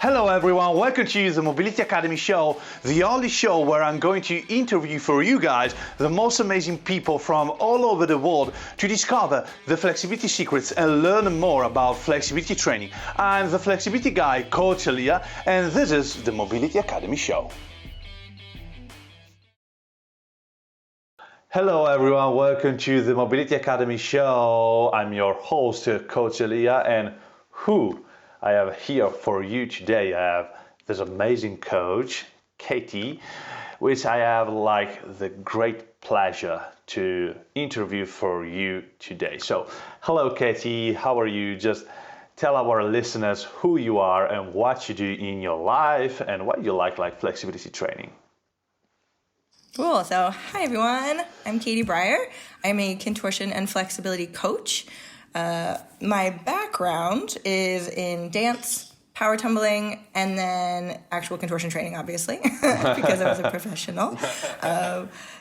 Hello everyone, welcome to the Mobility Academy show, the only show where I'm going to interview for you guys the most amazing people from all over the world to discover the flexibility secrets and learn more about flexibility training. I'm the flexibility guy, Coach Elia, and this is the Mobility Academy show. Hello everyone, welcome to the Mobility Academy show. I'm your host, Coach Elia, and who I have here for you today. I have this amazing coach, Catie, which I have the great pleasure to interview for you today. So, hello Catie, how are you? Just tell our listeners who you are and what you do in your life and what you like flexibility training. Cool. So, hi everyone. I'm Catie Brier. I'm a contortion and flexibility coach. My background is in dance, power tumbling, and then actual contortion training, obviously, because I was a professional.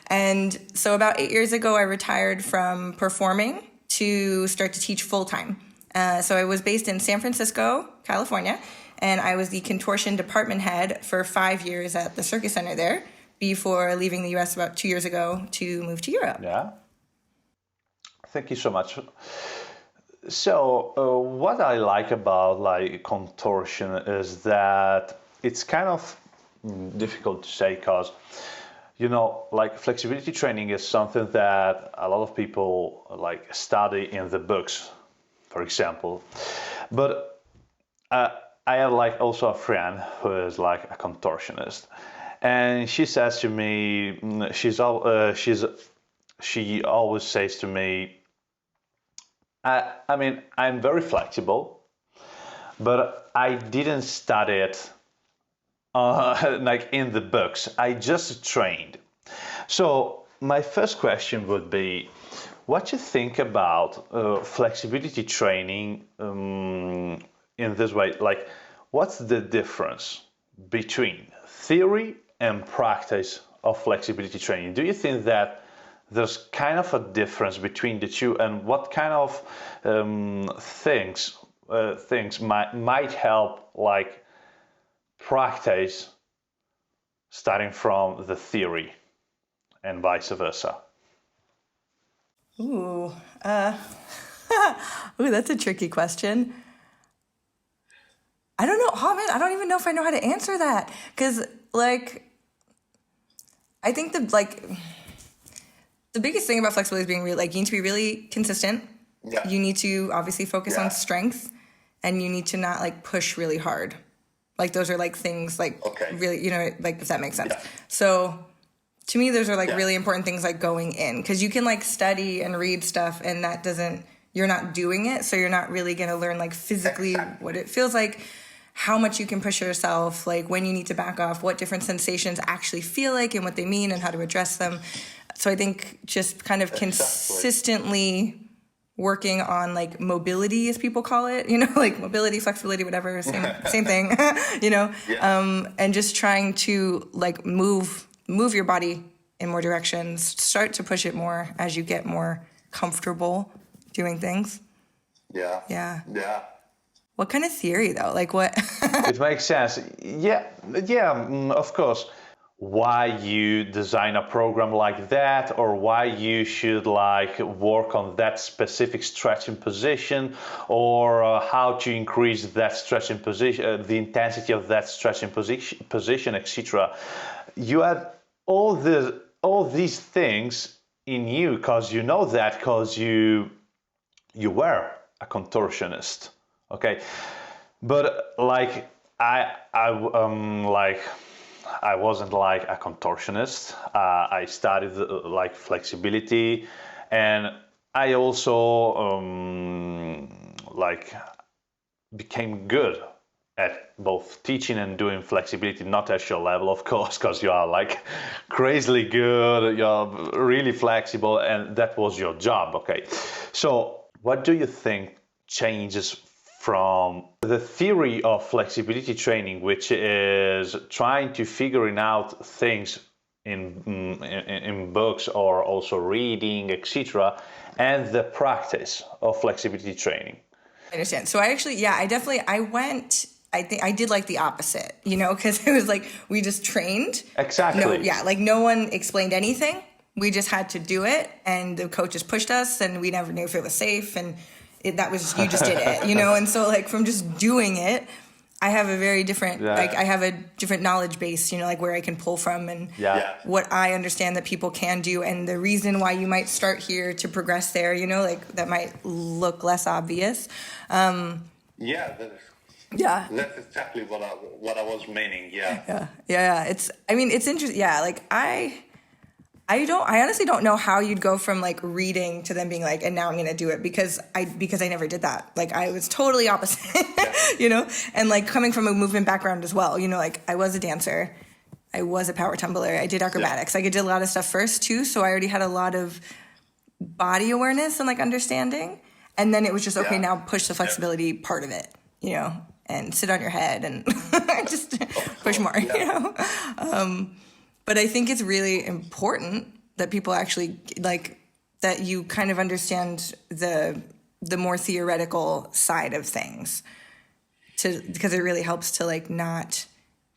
And so about 8 years ago, I retired from performing to start to teach full-time. So I was based in San Francisco, California, and I was the contortion department head for 5 years at the Circus Center there before leaving the U.S. about 2 years ago to move to Europe. Yeah. Thank you so much. So what I like about contortion is that it's kind of difficult to say because, flexibility training is something that a lot of people study in the books, for example. But I have also a friend who is a contortionist, and she says to me, she always says to me, I'm very flexible, but I didn't study it in the books. I just trained. So my first question would be, what you think about flexibility training in this way? What's the difference between theory and practice of flexibility training? Do you think that there's kind of a difference between the two, and what kind of things might help practice starting from the theory and vice versa? Ooh, that's a tricky question. I don't know. Oh man, I don't even know if I know how to answer that, because I think the biggest thing about flexibility is being you need to be really consistent. Yeah. You need to obviously focus on strength, and you need to not push really hard. Those are things really, if that makes sense. Yeah. So to me, those are really important things going in, because you can study and read stuff, and that you're not doing it. So you're not really going to learn physically what it feels like, how much you can push yourself, when you need to back off, what different sensations actually feel like and what they mean and how to address them. So I think just kind of consistently working on mobility, as people call it, mobility, flexibility, whatever, same thing, and just trying to move your body in more directions, start to push it more as you get more comfortable doing things. Yeah. Yeah. Yeah. What kind of theory though? What? It makes sense. Yeah, of course. Why you design a program like that, or why you should work on that specific stretching position, or how to increase that stretching position, the intensity of that stretching position, etc. You have all these things in you because you know that, because you were a contortionist. Okay, but I wasn't a contortionist. I studied flexibility, and I also became good at both teaching and doing flexibility. Not at your level, of course, because you are crazily good. You're really flexible, and that was your job. Okay, so what do you think changes from the theory of flexibility training, which is trying to figuring out things in books or also reading, etc., and the practice of flexibility training? I understand. So I went I think I did like the opposite, you know, because it was like we just trained. Exactly. No, yeah, like no one explained anything. We just had to do it, and the coaches pushed us, and we never knew if it was safe, and that was you just did it, you know. And so like from just doing it, I have a very different like I have a different knowledge base, you know, like where I can pull from and what I understand that people can do, and the reason why you might start here to progress there, you know, like that might look less obvious. Yeah, that's exactly what I was meaning. Yeah. It's interesting. Yeah, like I honestly don't know how you'd go from like reading to then being like, and now I'm gonna do it because I never did that. Like I was totally opposite, you know, and like coming from a movement background as well. You know, like I was a dancer, I was a power tumbler, I did acrobatics, like I did a lot of stuff first too. So I already had a lot of body awareness and like understanding, and then it was just now push the flexibility part of it, you know. And sit on your head and just push more, you know? But I think it's really important that people actually, like, that you kind of understand the more theoretical side of things because it really helps to, like, not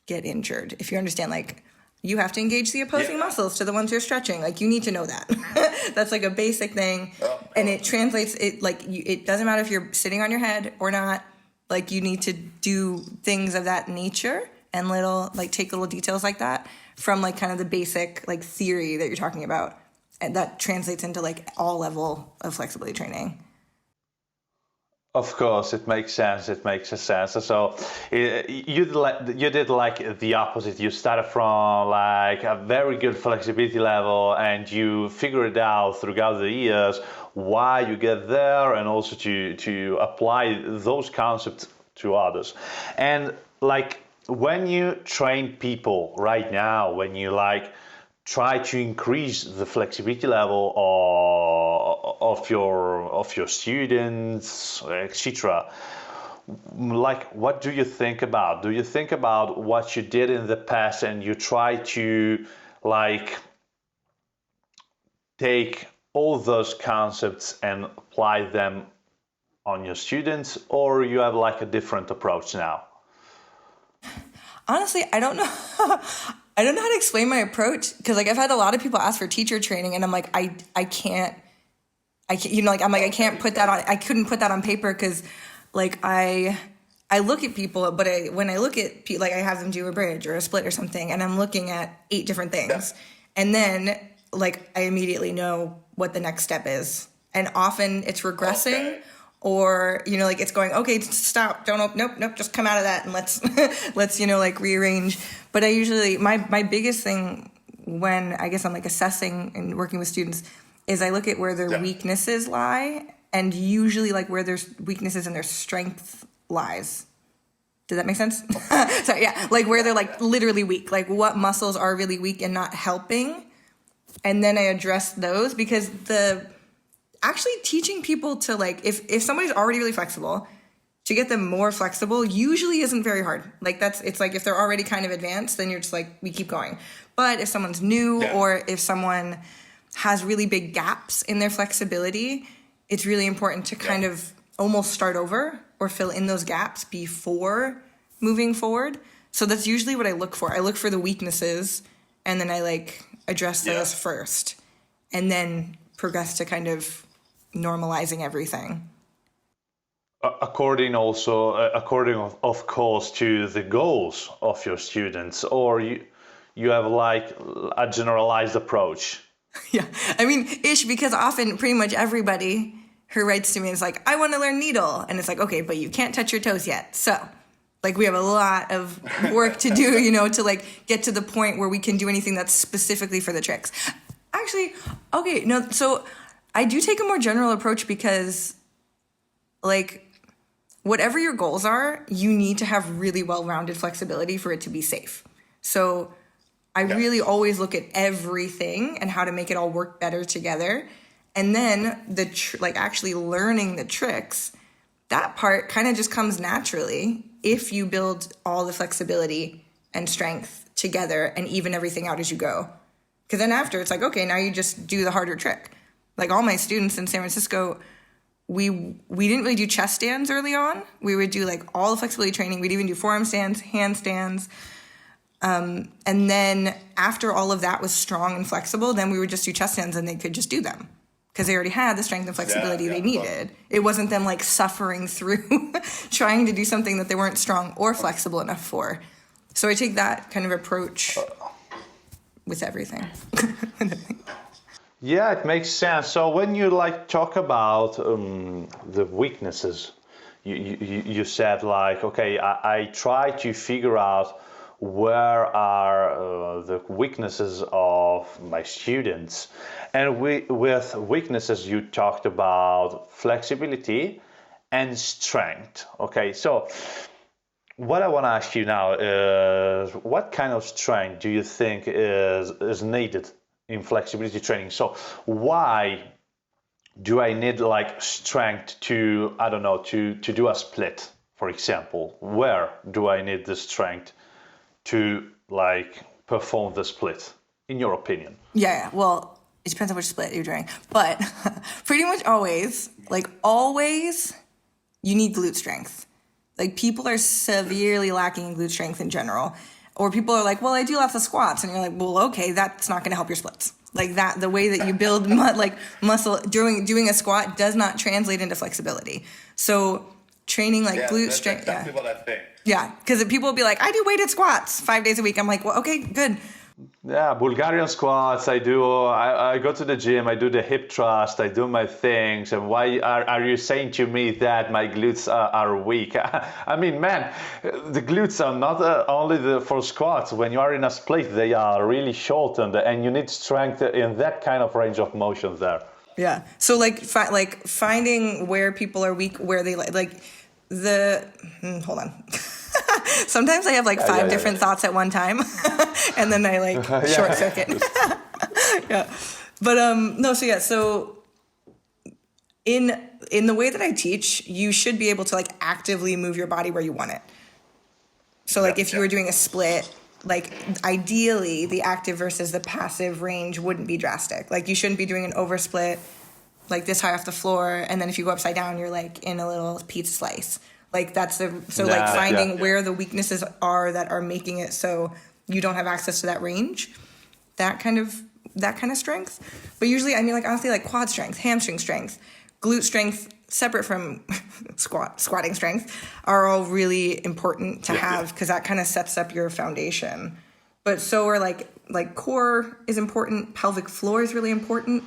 get injured. If you understand, like, you have to engage the opposing muscles to the ones you're stretching. Like, you need to know that. That's, like, a basic thing. And it translates, it doesn't matter if you're sitting on your head or not. Like, you need to do things of that nature and take little details like that from, like, kind of the basic, like, theory that you're talking about. And that translates into, like, all level of flexibility training. Of course, it makes sense. It makes sense. So you did like the opposite. You started from like a very good flexibility level, and you figured out throughout the years why you get there, and also to apply those concepts to others. And like when you train people right now, when you like try to increase the flexibility level of your students, etc. Like, what do you think about? Do you think about what you did in the past and you try to like take all those concepts and apply them on your students, or you have like a different approach now? Honestly, I don't know. I don't know how to explain my approach because like I've had a lot of people ask for teacher training, and I'm like, I can't, you know, like I'm like I can't put that on. I couldn't put that on paper because like I look at people, but when I look at people, like I have them do a bridge or a split or something, and I'm looking at 8 different things, and then like I immediately know what the next step is, and often it's regressing. Or, you know, like it's going, okay, stop, don't, nope, just come out of that and let's, you know, like rearrange. But I usually, my biggest thing when I guess I'm like assessing and working with students is I look at where their weaknesses lie, and usually like where their weaknesses and their strength lies. Does that make sense? So yeah, like where they're like literally weak, like what muscles are really weak and not helping. And then I address those because actually teaching people to like, if somebody's already really flexible, to get them more flexible usually isn't very hard. Like it's like if they're already kind of advanced, then you're just like, we keep going. But if someone's new or if someone has really big gaps in their flexibility, it's really important to kind of almost start over or fill in those gaps before moving forward. So that's usually what I look for. I look for the weaknesses, and then I like address those first, and then progress to kind of normalizing everything. According of course to the goals of your students, or you have like a generalized approach? Yeah, I mean, because often pretty much everybody who writes to me is like, I want to learn needle, and it's like, okay, but you can't touch your toes yet. So like we have a lot of work to do, you know, to like get to the point where we can do anything that's specifically for the tricks. Actually, okay, no, so I do take a more general approach because, like, whatever your goals are, you need to have really well-rounded flexibility for it to be safe. So I really always look at everything and how to make it all work better together. And then like actually learning the tricks, that part kind of just comes naturally if you build all the flexibility and strength together and even everything out as you go. Because then after, it's like, okay, now you just do the harder trick. Like all my students in San Francisco, we didn't really do chest stands early on. We would do like all the flexibility training. We'd even do forearm stands, handstands. And then after all of that was strong and flexible, then we would just do chest stands and they could just do them because they already had the strength and flexibility they needed. It wasn't them like suffering through trying to do something that they weren't strong or flexible enough for. So I take that kind of approach with everything. Yeah, it makes sense. So when you like talk about the weaknesses, you said like, okay, I try to figure out where are the weaknesses of my students, and with weaknesses you talked about flexibility and strength. Okay, so what I want to ask you now is what kind of strength do you think is needed in flexibility training? So why do I need like strength to, I don't know, to do a split, for example? Where do I need the strength to like perform the split, in your opinion? Yeah, well, it depends on which split you're doing. But pretty much always, you need glute strength. Like people are severely lacking in glute strength in general. Or people are like, well, I do lots of squats. And you're like, well, okay, that's not going to help your splits. Like that, the way that you build muscle, doing a squat does not translate into flexibility. So training like glute strength. That's exactly what I think. Yeah, because people will be like, I do weighted squats 5 days a week. I'm like, well, okay, good. Yeah, Bulgarian squats, I go to the gym, I do the hip thrust, I do my things. And why are you saying to me that my glutes are weak? I mean, man, the glutes are not only for squats. When you are in a split, they are really shortened and you need strength in that kind of range of motion there. Yeah. So finding where people are weak, where they hold on. Sometimes I have like five different thoughts at one time and then I short circuit. Yeah. But so in the way that I teach, you should be able to like actively move your body where you want it. So like if you were doing a split, like ideally the active versus the passive range wouldn't be drastic. Like you shouldn't be doing an oversplit like this high off the floor, and then if you go upside down, you're like in a little pizza slice. Like that's finding where the weaknesses are that are making it so you don't have access to that range, that kind of strength. But usually, I mean, like honestly, like quad strength, hamstring strength, glute strength, separate from squatting strength, are all really important to have because that kind of sets up your foundation. But so are like core is important, pelvic floor is really important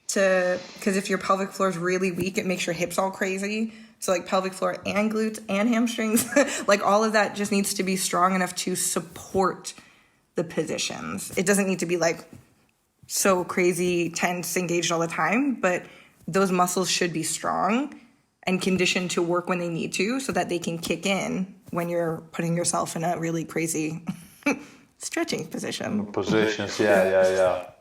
because if your pelvic floor is really weak, it makes your hips all crazy. So like pelvic floor and glutes and hamstrings, like all of that just needs to be strong enough to support the positions. It doesn't need to be like so crazy, tense, engaged all the time, but those muscles should be strong and conditioned to work when they need to so that they can kick in when you're putting yourself in a really crazy stretching position. Positions, yeah.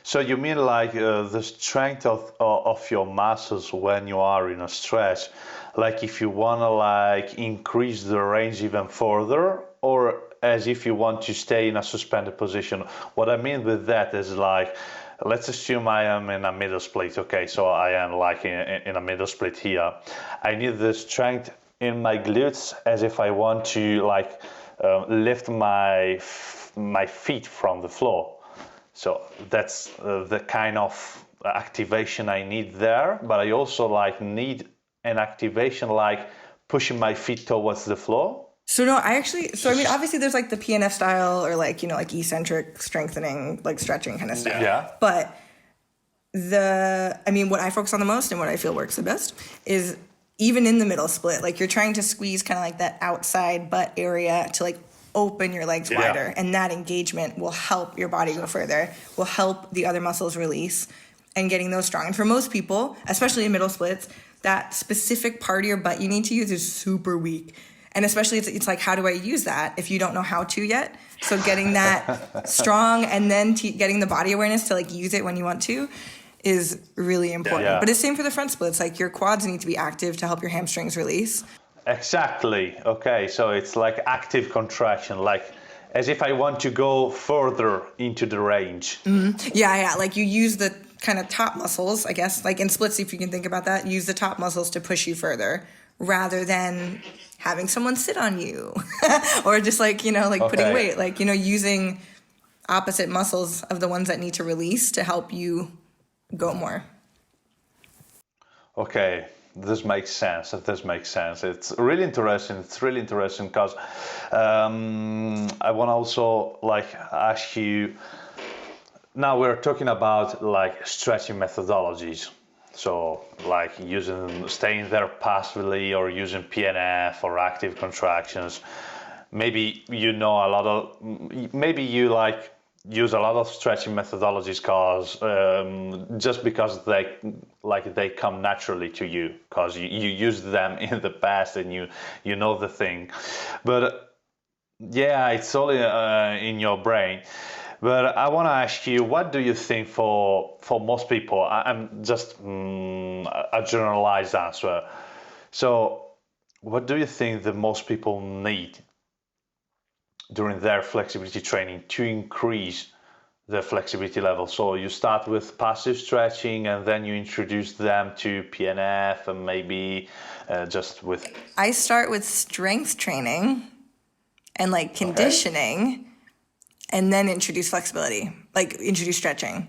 So you mean like the strength of your muscles when you are in a stretch, like if you want to like increase the range even further, or as if you want to stay in a suspended position? What I mean with that is like, let's assume I am in a middle split. Okay, so I am like in a middle split here. I need the strength in my glutes as if I want to like lift my feet from the floor. So that's the kind of activation I need there, but I also like need an activation like pushing my feet towards the floor. So no, I mean, obviously there's like the PNF style or like, like eccentric strengthening, like stretching kind of stuff. Yeah. But what I focus on the most and what I feel works the best is even in the middle split, like you're trying to squeeze kind of like that outside butt area to like open your legs wider, and that engagement will help your body go further, will help the other muscles release, and getting those strong. And for most people, especially in middle splits, that specific part of your butt you need to use is super weak. And especially it's like, how do I use that if you don't know how to yet? So getting that strong and then getting the body awareness to like use it when you want to is really important. But it's same for the front splits. Like your quads need to be active to help your hamstrings release. Exactly. Okay, so it's like active contraction, like as if I want to go further into the range. Mm-hmm. Yeah. Like you use the kind of top muscles, I guess, like in splits, if you can think about that, use the top muscles to push you further rather than having someone sit on you or just like, putting weight, like, using opposite muscles of the ones that need to release to help you go more. Okay, this makes sense. It's really interesting. Because I want to also ask you. Now we're talking about stretching methodologies. So staying there passively or using PNF or active contractions. Maybe you use a lot of stretching methodologies because they come naturally to you because you used them in the past and you know the thing. But yeah, it's all in your brain. But I want to ask you, what do you think for most people? I'm just a generalized answer. So what do you think that most people need during their flexibility training to increase their flexibility level? So you start with passive stretching and then you introduce them to PNF and maybe just with... I start with strength training and conditioning and then introduce flexibility, introduce stretching.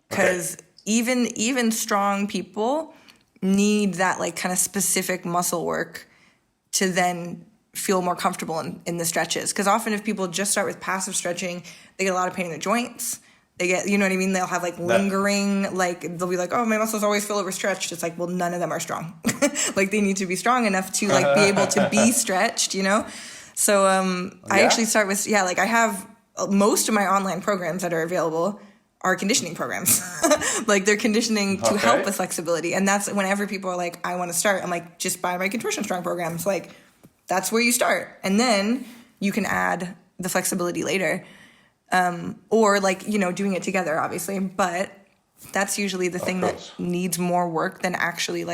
Because even strong people need that kind of specific muscle work to then feel more comfortable in the stretches. Because often if people just start with passive stretching, they get a lot of pain in the joints. They get, you know what I mean? They'll have lingering, they'll be oh, my muscles always feel overstretched. It's well, none of them are strong. They need to be strong enough to be able to be stretched, So I actually start with, I have most of my online programs that are available are conditioning programs. They're conditioning to help with flexibility. And that's whenever people are I want to start, I'm just buy my contortion strong programs. That's where you start. And then you can add the flexibility later. Or doing it together, obviously. But that's usually the thing that needs more work than actually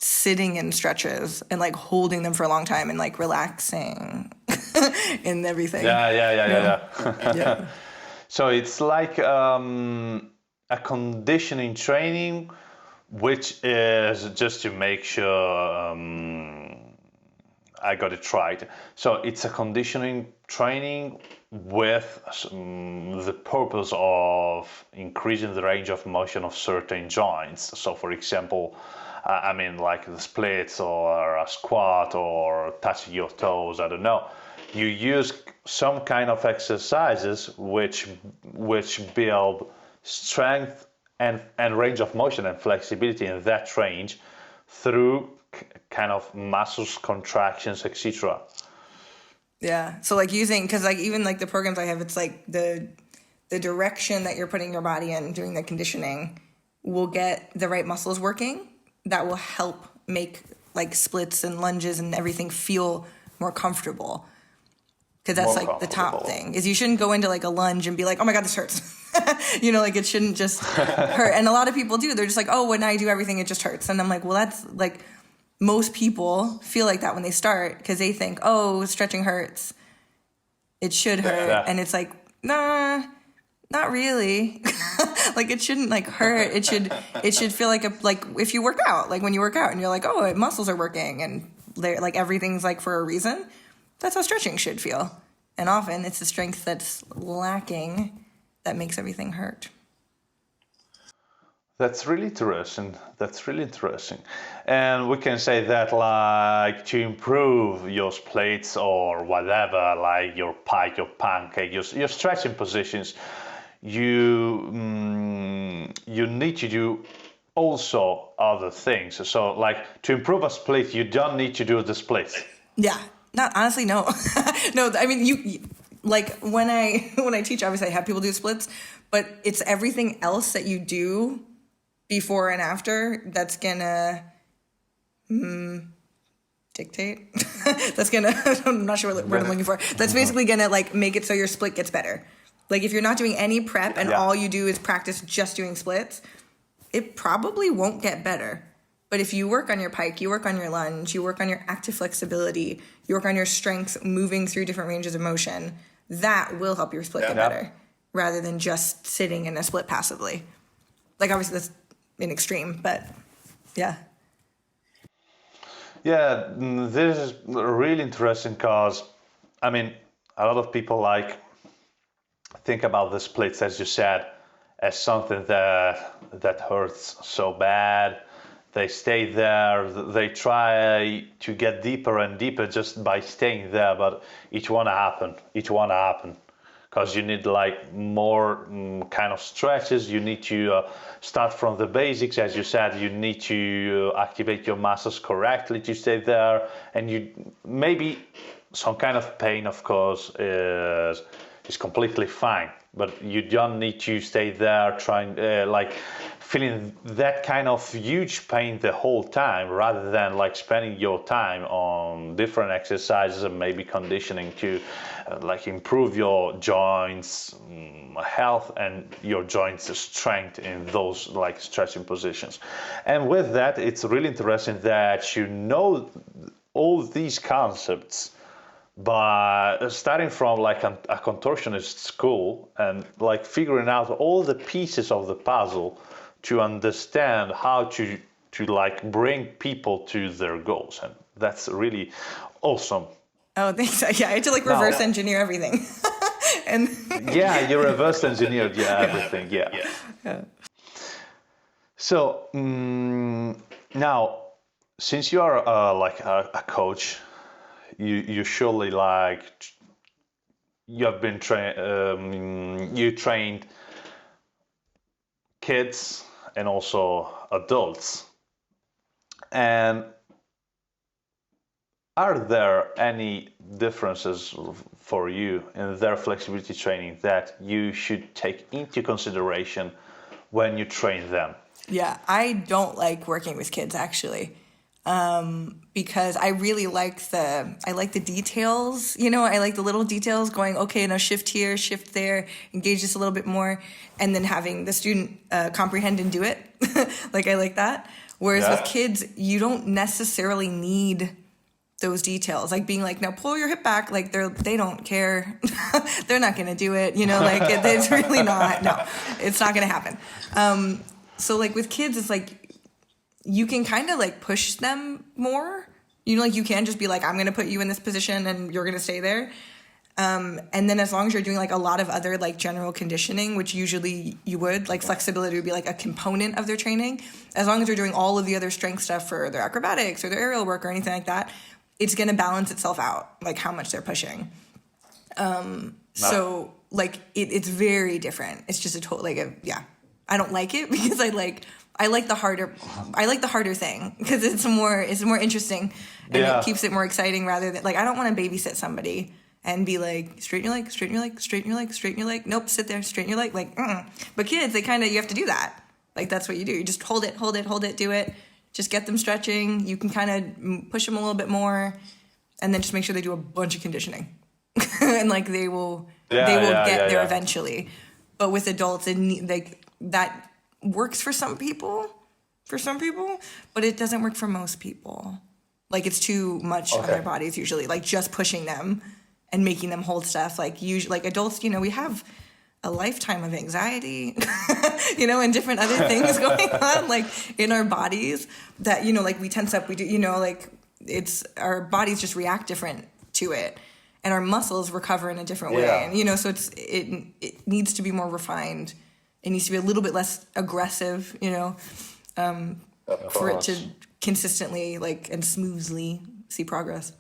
sitting in stretches and holding them for a long time and relaxing and everything. Yeah. So it's a conditioning training, which is just to make sure I got it right. So it's a conditioning training with the purpose of increasing the range of motion of certain joints. So for example, the splits or a squat or touching your toes, I don't know. You use some kind of exercises which build strength and range of motion and flexibility in that range through kind of muscles, contractions, etc. Yeah. So using, because even the programs I have, it's the direction that you're putting your body in doing the conditioning will get the right muscles working. That will help make splits and lunges and everything feel more comfortable. Because that's the top thing is you shouldn't go into a lunge and be oh my God, this hurts. It shouldn't just hurt. And a lot of people do. They're just oh, when I do everything, it just hurts. And I'm well, that's most people feel like that when they start because they think, oh, stretching hurts. It should hurt. Yeah. And it's nah, not really. It shouldn't hurt. It should feel if you work out, when you work out and you're oh, muscles are working and they're everything's for a reason. That's how stretching should feel. And often it's the strength that's lacking that makes everything hurt. That's really interesting. And we can say that to improve your splits or whatever, your pike, your pancake, your stretching positions, you need to do also other things. So to improve a split, you don't need to do the splits. Yeah. Not honestly, no. No, you when I teach, obviously I have people do splits, but it's everything else that you do before and after that's gonna dictate. That's gonna, I'm not sure what word I'm looking for. That's basically gonna make it so your split gets better. If you're not doing any prep and all you do is practice just doing splits, it probably won't get better. But if you work on your pike, you work on your lunge, you work on your active flexibility, you work on your strength moving through different ranges of motion, that will help your split get better. rather than just sitting in a split passively. Like obviously that's an extreme, but yeah. Yeah, this is really interesting because, I mean, a lot of people like think about the splits, as you said, as something that hurts so bad. They stay there. They try to get deeper and deeper just by staying there, but each one happen, because you need like more kind of stretches. You need to start from the basics, as you said. You need to activate your muscles correctly to stay there, and you maybe some kind of pain, of course, is completely fine, but you don't need to stay there trying like feeling that kind of huge pain the whole time, rather than like spending your time on different exercises and maybe conditioning to like improve your joints health and your joints strength in those like stretching positions. And with that, it's really interesting that you know all these concepts by starting from like a contortionist school and like figuring out all the pieces of the puzzle to understand how to like bring people to their goals. And that's really awesome. Oh, thanks. Yeah, I had to like reverse engineer everything. And yeah, you reverse engineered everything. Yeah. So now, since you are like a coach, you surely like you have been you trained kids and also adults. And are there any differences for you in their flexibility training that you should take into consideration when you train them? Yeah, I don't like working with kids actually. Because I really like the details, you know, I like the little details going, okay, now shift here, shift there, engage this a little bit more, and then having the student comprehend and do it. Like, I like that. Whereas with kids, you don't necessarily need those details, like being like, now pull your hip back, like they don't care. They're not going to do it, you know, like it's really not, no, it's not going to happen. So like with kids, it's like, you can kind of like push them more, you know, like you can just be like, I'm going to put you in this position and you're going to stay there. And then as long as you're doing like a lot of other like general conditioning, which usually you would, like flexibility would be like a component of their training. As long as you're doing all of the other strength stuff for their acrobatics or their aerial work or anything like that, it's going to balance itself out, like how much they're pushing. So like it's very different. It's just a total, like I don't like it because I like the harder thing because it's more interesting and it keeps it more exciting rather than like, I don't want to babysit somebody and be like, straighten your leg, straighten your leg, straighten your leg, straighten your leg. Nope, sit there, straighten your leg. Like, But kids, you have to do that. Like, that's what you do. You just hold it, do it. Just get them stretching. You can kind of push them a little bit more and then just make sure they do a bunch of conditioning. And like, they will get there eventually. But with adults, that works for some people, but it doesn't work for most people. Like, it's too much on their bodies usually, like just pushing them and making them hold stuff. Like usually, like adults, you know, we have a lifetime of anxiety, you know, and different other things going on, like in our bodies that, you know, like we tense up, we do, you know, like it's, our bodies just react different to it and our muscles recover in a different way. And, you know, so it needs to be more refined. It needs to be a little bit less aggressive, you know, for it to consistently like and smoothly see progress.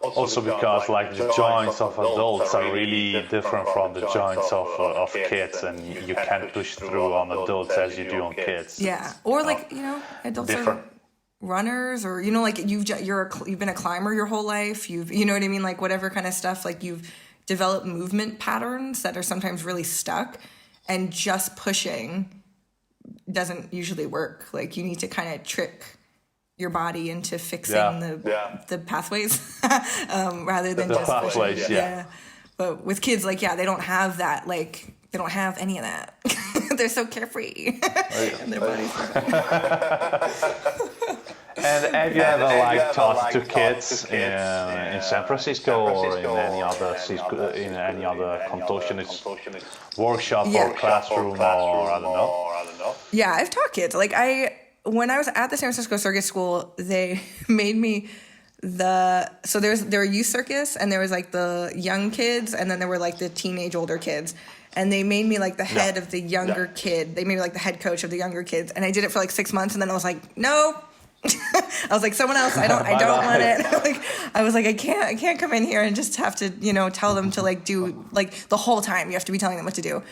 Also because like the joints of adults are really different from the joints of kids, and you can't push through on adults as you do on kids. Yeah, or like, you know, adults are runners, or, you know, like you've been a climber your whole life. You know what I mean? Like whatever kind of stuff, like you've developed movement patterns that are sometimes really stuck, and just pushing doesn't usually work. Like you need to kind of trick your body into fixing the pathways rather than just pathways, pushing. Yeah. But with kids, like, they don't have that, like, they don't have any of that. They're so carefree. And their bodies And have you ever like taught to kids in San Francisco or in any other contortionist workshop or classroom or I don't know? Yeah, I've taught kids. Like when I was at the San Francisco Circus School, they made me there were youth circus, and there was like the young kids, and then there were like the teenage older kids. And they made me like the head of the younger kid. They made me like the head coach of the younger kids. And I did it for like 6 months, and then I was like, no. I was like, someone else. I don't want it. I was like, I can't come in here and just have to, tell them to like do like the whole time. You have to be telling them what to do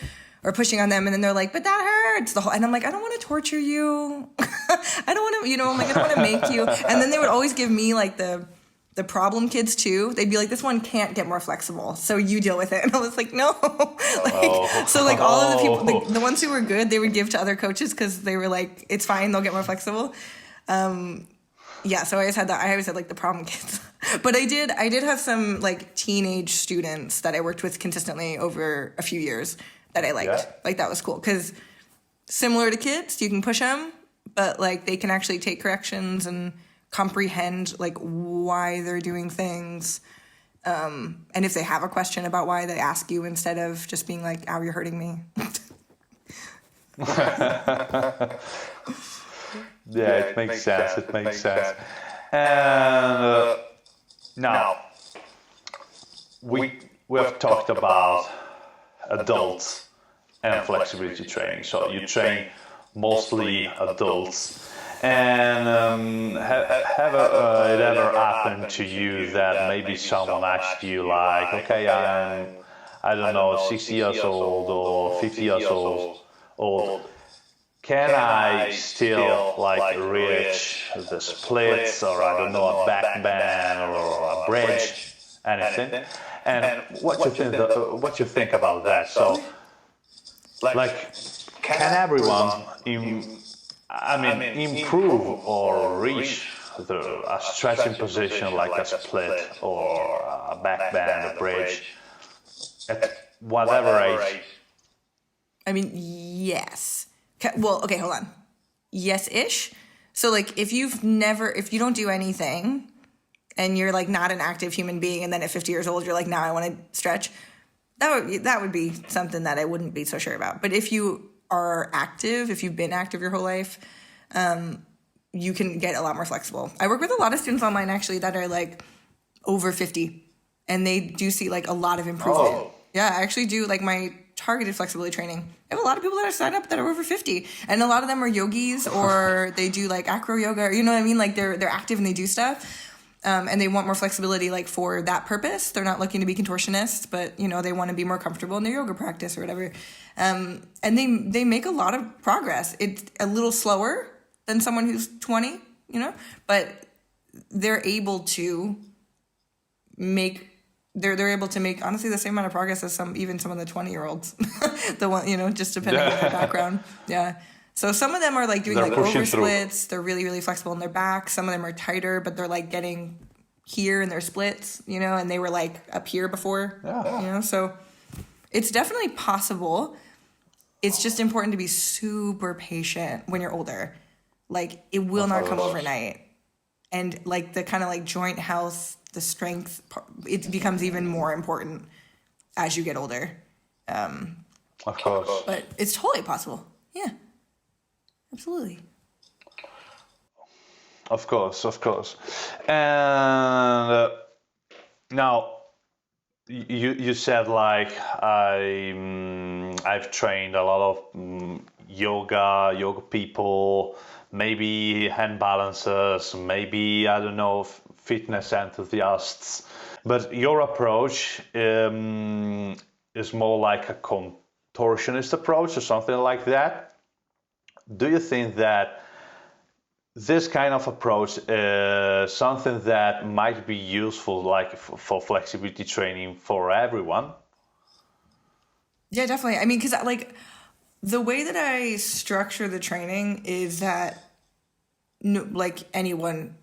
or pushing on them. And then they're like, but that hurts. And I'm like, I don't want to torture you. I don't want to, I'm like, I don't want to make you. And then they would always give me like the problem kids too. They'd be like, this one can't get more flexible, so you deal with it. And I was like, no. So like all of the people, the ones who were good, they would give to other coaches because they were like, it's fine, they'll get more flexible. Yeah, so I always had like the problem kids. But I did have some like teenage students that I worked with consistently over a few years that I liked. Yeah. Like that was cool because similar to kids, you can push them, but like they can actually take corrections and comprehend like why they're doing things, and if they have a question about why, they ask you instead of just being like, "Ow, you're hurting me." It makes sense. It makes sense. And now we've talked about adults and flexibility training. So you train mostly adults. And have it ever happened to you that maybe someone asked you like, okay, I don't know, 60 years old or 50 years old, can I still like reach the splits or I don't know, a back bend or a bridge, anything? And what you think about that? So, like, can everyone improve or reach a stretching position like a split or a back bend, a bridge at whatever age? Yes. Well, okay, hold on. Yes-ish. So like if you don't do anything and you're like not an active human being, and then at 50 years old you're like, now I want to stretch, that would be something that I wouldn't be so sure about. But if you are active, if you've been active your whole life, you can get a lot more flexible. I work with a lot of students online actually that are like over 50, and they do see like a lot of improvement. Oh. Yeah, I actually do like my targeted flexibility training. I have a lot of people that are signed up that are over 50, and a lot of them are yogis or they do like acro yoga, or, you know what I mean? Like they're active and they do stuff. And they want more flexibility like for that purpose. They're not looking to be contortionists, but they want to be more comfortable in their yoga practice or whatever. And they make a lot of progress. It's a little slower than someone who's 20, but they're able to make honestly the same amount of progress as some of the 20-year-olds. The one, just depending on their background. Yeah. So some of them are like doing like over splits. They're really, really flexible in their back. Some of them are tighter, but they're like getting here in their splits, and they were like up here before, so it's definitely possible. It's just important to be super patient when you're older. Like it will not come overnight. And like the kind of like joint health, the strength, it becomes even more important as you get older. Of course. But it's totally possible. Yeah. Absolutely. Of course. And now you said like I've trained a lot of yoga people, maybe hand balancers, maybe I don't know, fitness enthusiasts. But your approach is more like a contortionist approach or something like that. Do you think that this kind of approach is something that might be useful like for flexibility training for everyone? Yeah, definitely. I mean, because like the way that I structure the training is that like anyone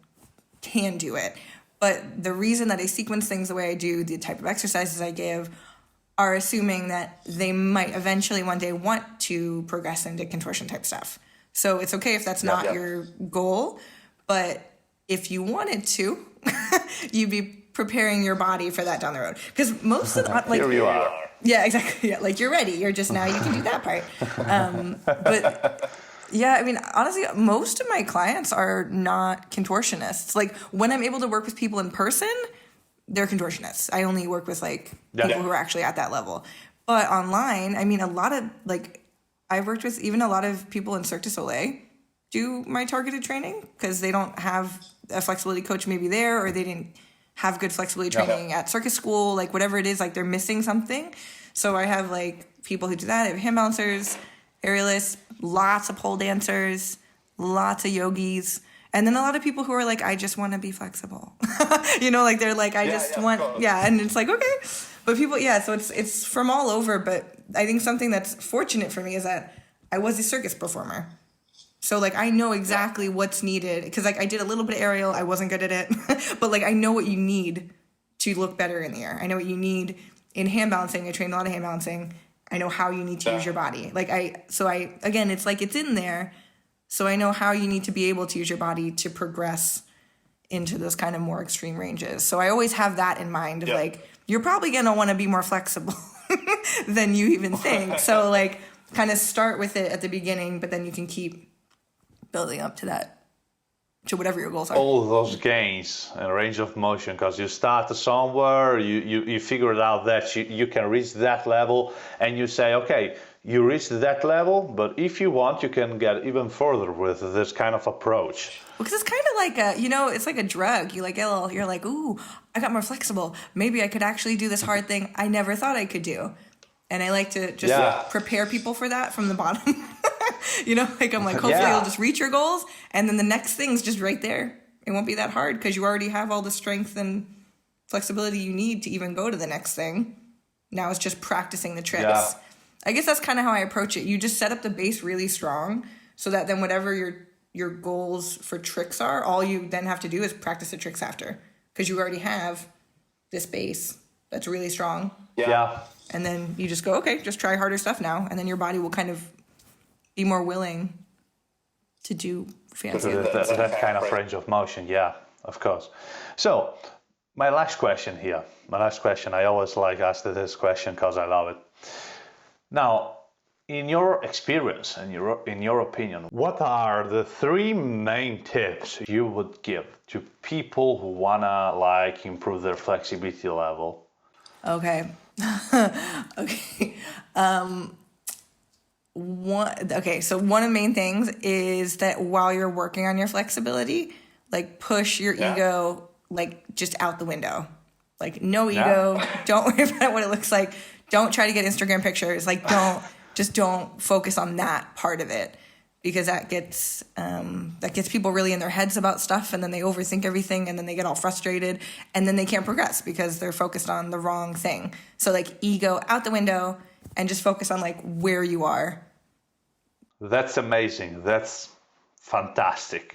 can do it. But the reason that I sequence things the way I do, the type of exercises I give, are assuming that they might eventually one day want to progress into contortion type stuff. So it's okay if that's not your goal, but if you wanted to, you'd be preparing your body for that down the road. Because most of the, like, Here you are. yeah, exactly. Yeah, like you're ready. You're just now you can do that part. But yeah, I mean, honestly, most of my clients are not contortionists. Like when I'm able to work with people in person, they're contortionists. I only work with like people who are actually at that level. But online, I mean, a lot of like, I've worked with even a lot of people in Cirque du Soleil do my targeted training because they don't have a flexibility coach maybe there, or they didn't have good flexibility training at circus school, like whatever it is, like they're missing something. So I have like people who do that. I have hand bouncers, aerialists, lots of pole dancers, lots of yogis. And then a lot of people who are like, I just want to be flexible. You know, like they're like, I just want, and it's like, okay. But people, so it's from all over. But I think something that's fortunate for me is that I was a circus performer. So like, I know exactly what's needed because like I did a little bit of aerial. I wasn't good at it, but like, I know what you need to look better in the air. I know what you need in hand balancing. I trained a lot of hand balancing. I know how you need to use your body. Like again, it's like, it's in there. So I know how you need to be able to use your body to progress into those kind of more extreme ranges. So I always have that in mind of like, you're probably going to want to be more flexible than you even think. So like kind of start with it at the beginning, but then you can keep building up to that, to whatever your goals are. All those gains and range of motion, because you start somewhere, you figure it out that you can reach that level, and you say, okay, you reached that level, but if you want, you can get even further with this kind of approach. Because it's kind of like it's like a drug. You like you're like, ooh, I got more flexible. Maybe I could actually do this hard thing I never thought I could do. And I like to just prepare people for that from the bottom. You know, like I'm like, hopefully you'll just reach your goals, and then the next thing's just right there. It won't be that hard because you already have all the strength and flexibility you need to even go to the next thing. Now it's just practicing the tricks. Yeah. I guess that's kind of how I approach it. You just set up the base really strong so that then whatever your goals for tricks are, all you then have to do is practice the tricks after, because you already have this base that's really strong. Yeah. And then you just go, okay, just try harder stuff now. And then your body will kind of be more willing to do fancy things. That kind of range of motion, yeah, of course. So my last question, I always like asking this question because I love it. Now, in your experience and in your opinion, what are the 3 main tips you would give to people who wanna like improve their flexibility level? Okay. Okay. So one of the main things is that while you're working on your flexibility, like push your ego like just out the window. Like no ego. Don't worry about what it looks like. Don't try to get Instagram pictures. Like don't focus on that part of it, because that gets people really in their heads about stuff, and then they overthink everything, and then they get all frustrated, and then they can't progress because they're focused on the wrong thing. So like ego out the window and just focus on like where you are. That's amazing. That's fantastic.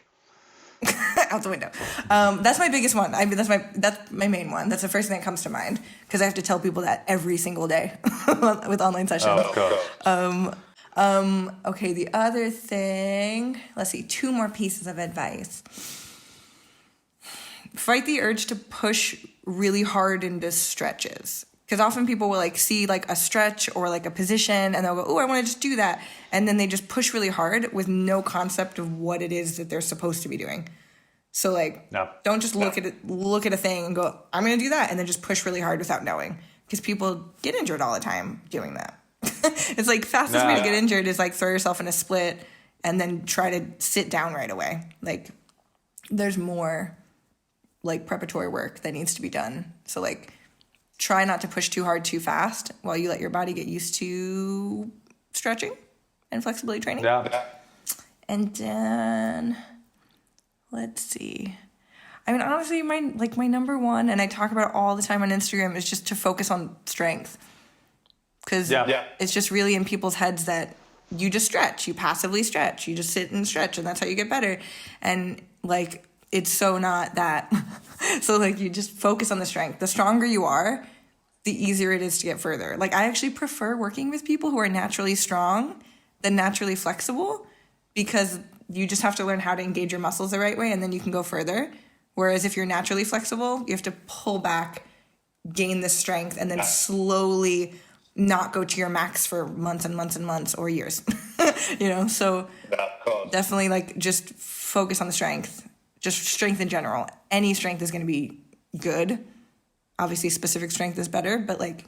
Out the window. That's my biggest one. I mean, that's my main one. That's the first thing that comes to mind, because I have to tell people that every single day with online sessions. Oh, of course. Okay, the other thing, let's see, 2 more pieces of advice. Fight the urge to push really hard into stretches. Because often people will like see like a stretch or like a position, and they'll go, oh, I want to just do that. And then they just push really hard with no concept of what it is that they're supposed to be doing. So like, don't just look at a thing and go, I'm going to do that, and then just push really hard without knowing. Because people get injured all the time doing that. It's like fastest way to get injured is like throw yourself in a split and then try to sit down right away. Like there's more like preparatory work that needs to be done. So like try not to push too hard too fast while you let your body get used to stretching and flexibility training. Yeah. And then let's see. I mean, honestly, my number one, and I talk about it all the time on Instagram, is just to focus on strength. Because it's just really in people's heads that you just stretch, you passively stretch, you just sit and stretch, and that's how you get better. And like, it's so not that. So like, you just focus on the strength. The stronger you are, the easier it is to get further. Like, I actually prefer working with people who are naturally strong than naturally flexible, because you just have to learn how to engage your muscles the right way, and then you can go further. Whereas if you're naturally flexible, you have to pull back, gain the strength, and then slowly not go to your max for months and months and months or years. So definitely like just focus on the strength, just strength in general. Any strength is going to be good. Obviously specific strength is better, but like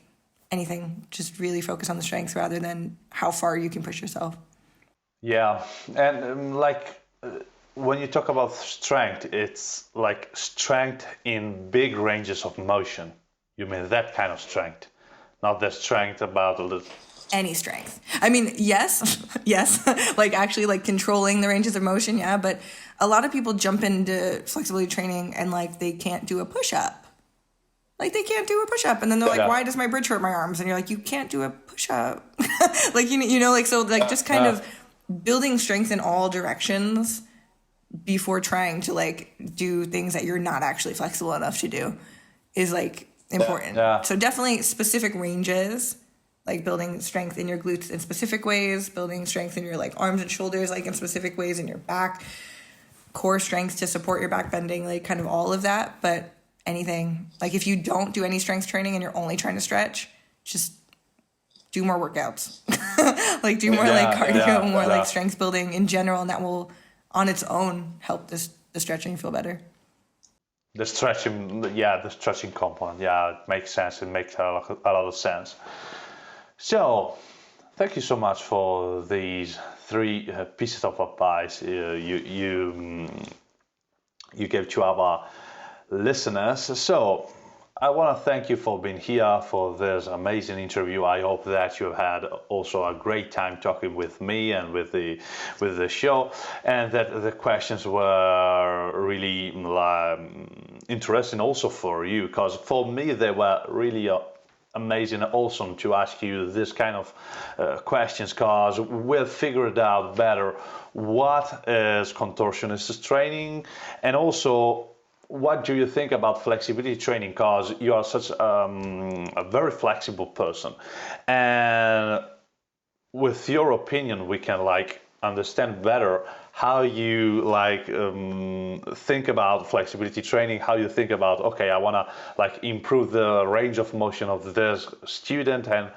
anything, just really focus on the strength rather than how far you can push yourself. Yeah. And when you talk about strength, it's like strength in big ranges of motion. You mean that kind of strength, not the strength about any strength. I mean, yes, like actually like controlling the ranges of motion, yeah, but a lot of people jump into flexibility training and like they can't do a push-up. Like they can't do a push-up, and then they're like, why does my bridge hurt my arms? And you're like, you can't do a push-up. Like, so like just kind of building strength in all directions before trying to like do things that you're not actually flexible enough to do is like important. So definitely specific ranges, like building strength in your glutes in specific ways, building strength in your like arms and shoulders like in specific ways, in your back, core strength to support your back bending, like kind of all of that. But anything, like if you don't do any strength training and you're only trying to stretch, just do more workouts. Like do more like cardio, more like strength building in general, and that will on its own help the stretching feel better. The stretching component, it makes sense. It makes a lot of sense. So, thank you so much for these 3 pieces of advice you gave to our listeners. So, I want to thank you for being here for this amazing interview. I hope that you had also a great time talking with me and with the show, and that the questions were really interesting also for you, because for me they were really amazing and awesome to ask you this kind of questions, because we'll figure it out better what is contortionist training, and also what do you think about flexibility training, because you are such a very flexible person, and with your opinion we can like understand better how you like think about flexibility training, how you think about, okay, I want to like improve the range of motion of this student, and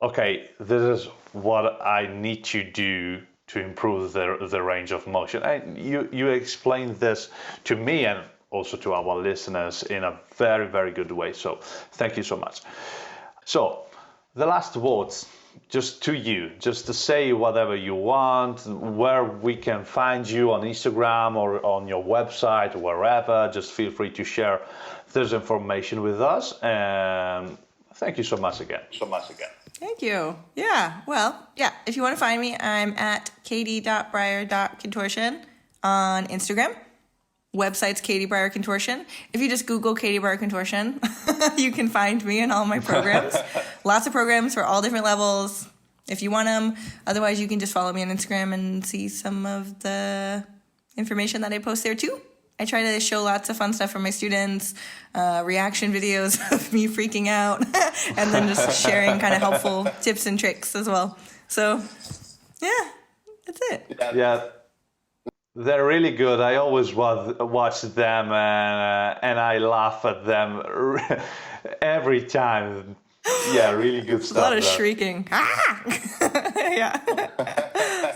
okay, this is what I need to do to improve the range of motion. And you explained this to me and also to our listeners in a very, very good way. So thank you so much. So the last words, just to you, just to say whatever you want, where we can find you on Instagram or on your website, wherever. Just feel free to share this information with us. And thank you so much again. Thank you. Yeah. Well, yeah. If you want to find me, I'm at catie.brier.contortion on Instagram. Website's Catie Brier Contortion. If you just Google Catie Brier Contortion, you can find me and all my programs. Lots of programs for all different levels if you want them. Otherwise, you can just follow me on Instagram and see some of the information that I post there too. I try to show lots of fun stuff from my students, reaction videos of me freaking out, and then just sharing kind of helpful tips and tricks as well. So, yeah, that's it. Yeah. They're really good. I always watch them and I laugh at them every time. Yeah, really good stuff. A lot of shrieking. Ah! Yeah.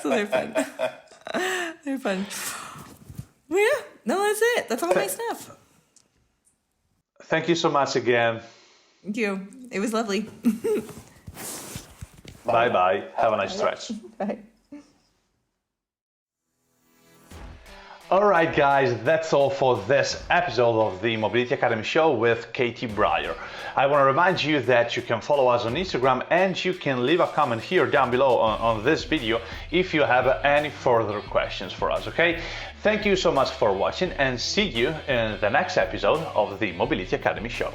So they're fun. They're fun. Well, yeah, no, that's it. That's all my stuff. Thank you so much again. Thank you. It was lovely. Bye-bye. Have a nice stretch. Bye. Alright guys, that's all for this episode of the Mobility Academy show with Catie Brier. I want to remind you that you can follow us on Instagram and you can leave a comment here down below on this video if you have any further questions for us, okay? Thank you so much for watching and see you in the next episode of the Mobility Academy show.